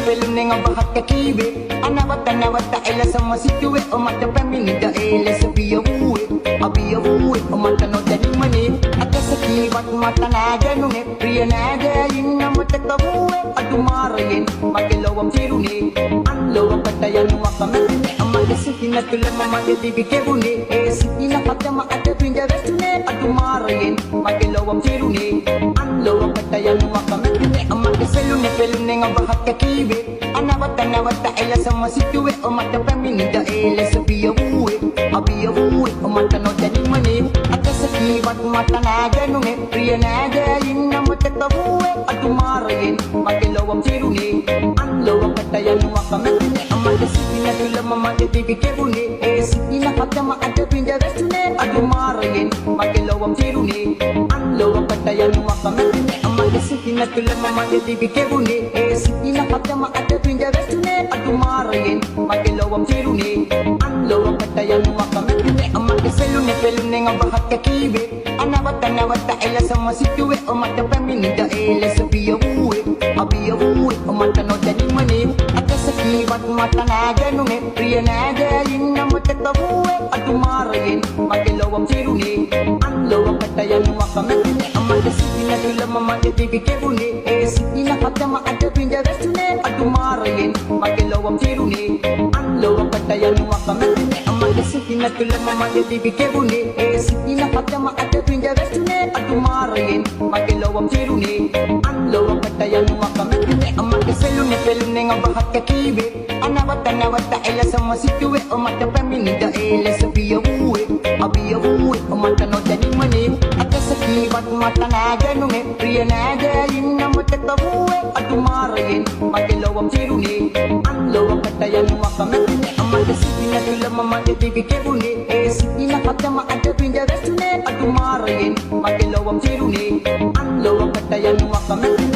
පෙළුනේ ඔබ හත්ත කීවේ අනවත නැවත එලසම සිටුවේ ඔමට පැමිණිද එලෙස බිය වූවේ අබිය වූවේ ඔමට නොදැනීමනේ අතස කීවත් මට නෑදැනුනේ ප්‍රිය නෑදෑයින් අමතක වූවේ අදුමාරයෙන් මගේ ලොවම් සිරුනේ අන්ලොවකට යනුවක් කැමතිනේ අමගේ සිහින තුළම මගේ දිවි කෙවුනේ ඒ සිහින පදම අද පිඳ වැටුනේ අදුමාරයෙන් මගේ ලොවම් සිරුනේ අන්ලොවකට යනුවක් කැමතිනේ අමගේ පෙළුනේ ඔබ හත්ත කීවේ අනවත නැවත එලසම සිටුවේ ඔමට පැමිණිද එලෙස බිය වූවේ අබිය වූවේ ඔමට නොදැනීමනේ අතස කීවත් මට නෑදැනුනේ ප්‍රිය නෑදෑයින් අමතක වූවේ අදුමාරයෙන් මගේ ලොවම් සිරුනේ අන්ලොවකට යනුවක් කැමතිනේ අමගේ සිහින තුළම මගේ දිවි කෙවුනේ ඒ සිහින පදම අද පිඳ වැටුනේ අදුමාරයෙන් මගේ ලොවම් සිරුනේ අන්ලොවකට යනුවක් කැමතිනේ අමගේ සිහින තුළම මගේ දිවි කෙවුනේ ඒ සිහින පදම අද පිඳ වැටුනේ අදුමාරයෙන් මගේ ලොවම් සිරුනේ අන්ලොවකට යනුවක් කැමතිනේ අමගේ පෙළුනේ ඔබ හත්ත කීවේ අනවත නැවත එලසම සිටුවේ ඔමට පැමිණිද එලෙස බිය වූවේ අබිය වූවේ ඔමට නොදැනීමනේ අතස කීවත් මට නෑදැනුනේ ප්‍රිය නෑදෑයින් අමතක වූවේ අදුමාරයෙන් මගේ ලොවම් සිරුනේ අන්ලොවකට යනුවක් කැමතිනේ අමගේ සිහින තුළම මගේ දිවි කෙවුනේ ඒ සිහින පදම අද පිඳ වැටුනේ අදුමාරයෙන් මගේ ලොවම් සිරුනේ අන්ලොවකට යනුවක් කැමතිනේ අමගේ සිහින තුළම මගේ දිවි කෙවුනේ ඒ සිහින පදම අද පිඳ වැටුනේ අදුමාරයෙන් මගේ ලොවම් සිරුනේ අන්ලොවකට යනුවක් කැමතිනේ අමගේ පෙළුනේ ඔබ හත්ත කීවේ අනවත නැවත එලසම සිටුවේ ඔමට පැමිණිද එලෙස බිය වූවේ අබිය වූවේ ඔමට නොදැනීමනේ අතස කීවත් මට නෑදැනුනේ ප්‍රිය නෑදෑයින් අමතක වූවේ අදුමාරයෙන් මගේ ලොවම් සිරුනේ අන්ලොවකට යනුවක් කැමතිනේ අමගේ සිහින තුළම මගේ දිවි කෙවුනේ ඒ සිහින පදම අද පිඳ වැටුනේ අදුමාරයෙන් මගේ ලොවම් සිරුනේ අන්ලොවකට යනුවක් කැමතිනේ